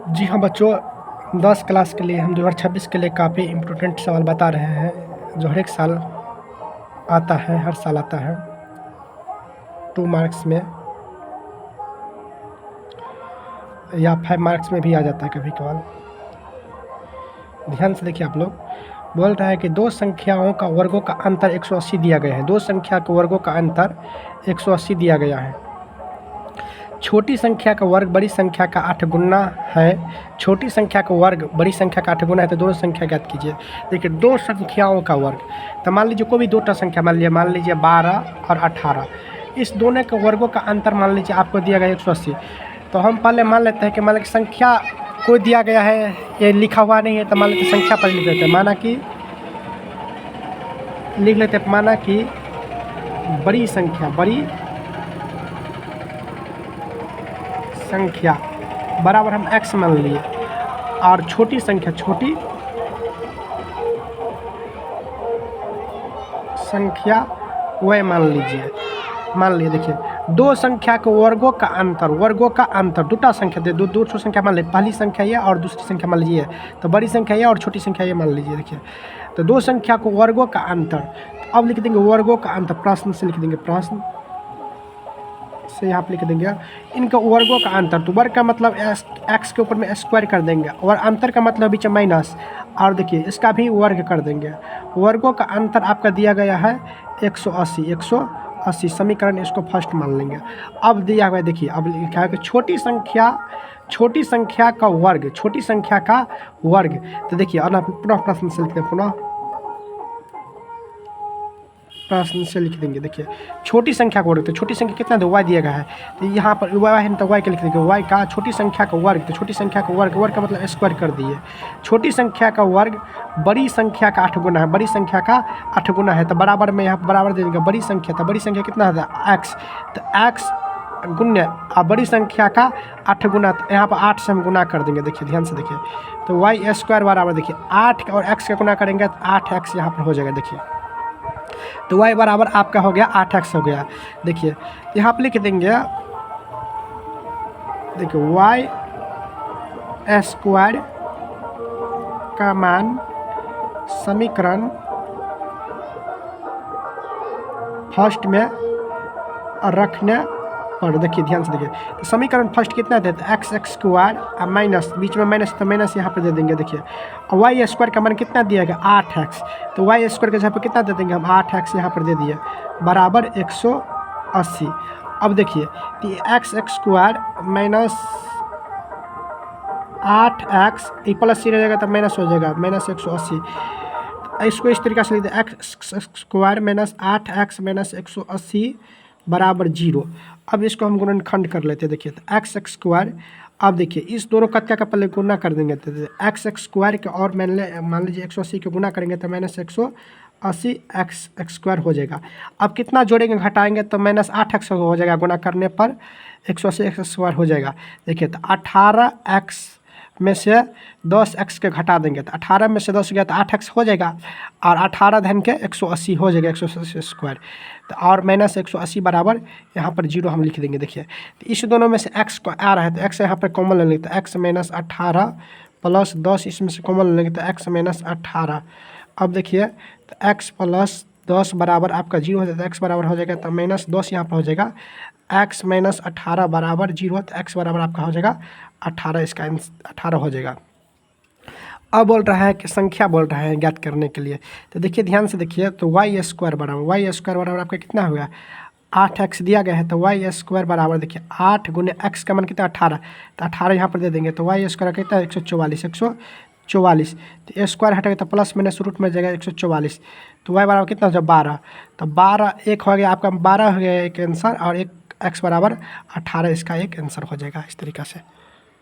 जी हाँ बच्चों, 10 क्लास के लिए हम 2026 के लिए काफ़ी इम्पोर्टेंट सवाल बता रहे हैं जो हर एक साल आता है, हर साल आता है 2 मार्क्स में या 5 मार्क्स में भी आ जाता है कभी कभार। ध्यान से देखिए आप लोग। बोल रहा है कि दो संख्याओं का वर्गों का अंतर 180 दिया गया है। दो संख्या के वर्गों का अंतर 180 दिया गया है। छोटी संख्या का वर्ग बड़ी संख्या का 8 गुना है। छोटी संख्या का वर्ग बड़ी संख्या का 8 गुना है, तो दोनों संख्या ज्ञात कीजिए। देखिए, दो संख्याओं का वर्ग, तो मान लीजिए कोई भी दो संख्या मान लीजिए 12 और 18, इस दोनों के वर्गों का अंतर मान लीजिए आपको दिया गया 180। तो हम पहले मान लेते हैं कि मान लीजिए संख्या कोई दिया गया है, ये लिखा हुआ नहीं है, तो मान लेते संख्या पर लिख देते हैं। माना कि बड़ी संख्या बराबर हम x मान लिए, और छोटी संख्या y मान लिए। देखिए, दो संख्या के वर्गों का अंतर दूटा संख्या दे दो संख्या मान लीजिए, पहली संख्या ये और दूसरी संख्या मान लीजिए, तो बड़ी संख्या ये और छोटी संख्या ये मान लीजिए। देखिए, तो दो संख्या को वर्गों का अंतर, अब लिख देंगे वर्गों का अंतर, प्रश्न से लिख देंगे, प्रश्न से यहाँ पे लिख देंगे इनका वर्गों का अंतर। तो वर्ग का मतलब x के ऊपर में स्क्वायर कर देंगे, और अंतर का मतलब बीच में माइनस, और देखिए इसका भी वर्ग कर देंगे। वर्गों का अंतर आपका दिया गया है 180। समीकरण इसको फर्स्ट मान लेंगे। अब दिया हुआ है, देखिए अब लिखा है कि छोटी संख्या का वर्ग। तो देखिए पुनः प्रश्न से लिखते हैं, प्रश्न से लिख देंगे। देखिए, छोटी संख्या का वर्ग, तो छोटी संख्या कितना है, y दिया गया है, तो यहाँ पर y है तो y के लिख देंगे, y का छोटी संख्या का वर्ग, तो छोटी संख्या का वर्ग का मतलब स्क्वायर कर दिए। छोटी संख्या का वर्ग बड़ी संख्या का 8 गुना है, तो बराबर में यहाँ बराबर दे देंगे। बड़ी संख्या कितना है, x, तो x गुण्य बड़ी संख्या का 8 गुना, तो यहाँ पर 8 से हम गुना कर देंगे। देखिए ध्यान से देखिए, तो y स्क्वायर बराबर, देखिए 8 और x का गुना करेंगे तो 8x यहाँ पर हो जाएगा। देखिए, तो y बराबर आपका हो गया 8x हो गया। देखिए यहाँ पर लिख देंगे, देखिए y स्क्वायर का मान समीकरण फर्स्ट में रखने पर, देखिए ध्यान से देखिए, तो समीकरण फर्स्ट कितना देते हैं, x स्क्वायर माइनस, बीच में माइनस, तो माइनस यहाँ पर दे देंगे। देखिए, और y स्क्वायर का मान कितना दिया गया 8x, तो y स्क्वायर के जगह पर कितना दे देंगे हम, 8x यहाँ पर दे दिए, बराबर 180। अब देखिए, तो x square minus 8x, plus C रहेगा तो माइनस हो जाएगा, माइनस 180। इसको इस तरीके से लिखते हैं, x square minus 8x minus 180 बराबर 0। अब इसको हम गुणनखंड कर लेते हैं। देखिए, तो x स्क्वायर, अब देखिए इस दोनों कत्या का पहले गुना कर देंगे, तो x स्क्वायर के और मान लीजिए 180 के गुना करेंगे तो माइनस 180 x स्क्वायर हो जाएगा। अब कितना जोड़ेंगे घटाएंगे तो माइनस 8x हो जाएगा, गुना करने पर 180 x स्क्वायर हो जाएगा। देखिए, तो 18x में से 10x के घटा देंगे, तो 18 में से 10 गया तो 8x हो जाएगा, और 18 धन के 180 हो जाएगा, 180 स्क्वायर, तो और माइनस 180 बराबर यहाँ पर 0 हम लिख देंगे। देखिए, तो इस दोनों में से x को आ रहा है, तो x यहाँ पर कॉमन ले लेंगे, तो x माइनस 18 प्लस 10 इसमें से कॉमन ले लेंगे, तो x माइनस 18। अब देखिए, तो x प्लस 10 बराबर आपका 0 हो जाता है, x बराबर हो जाएगा, तो माइनस 10 यहाँ पर हो जाएगा, x माइनस 18 बराबर 0, तो x बराबर आपका हो जाएगा 18, इसका 18 हो जाएगा। अब बोल रहा है कि संख्या बोल रहा है ज्ञात करने के लिए, तो देखिए ध्यान से देखिए, तो y स्क्वायर बराबर आपका कितना हुआ, 8x दिया गया है, तो y स्क्वायर बराबर देखिए 8 गुने x का मान कितना 18, तो 18 यहाँ पर दे देंगे, तो y स्क्वायर कितना है 144, तो स्क्वायर हटेगा तो प्लस माइनस रूट में जाएगा 144, तो y बराबर कितना हो जाएगा 12, तो 12 एक हो गया आपका, 12 हो गया एक आंसर, और एक x बराबर 18 इसका एक आंसर हो जाएगा। इस तरीक़ा से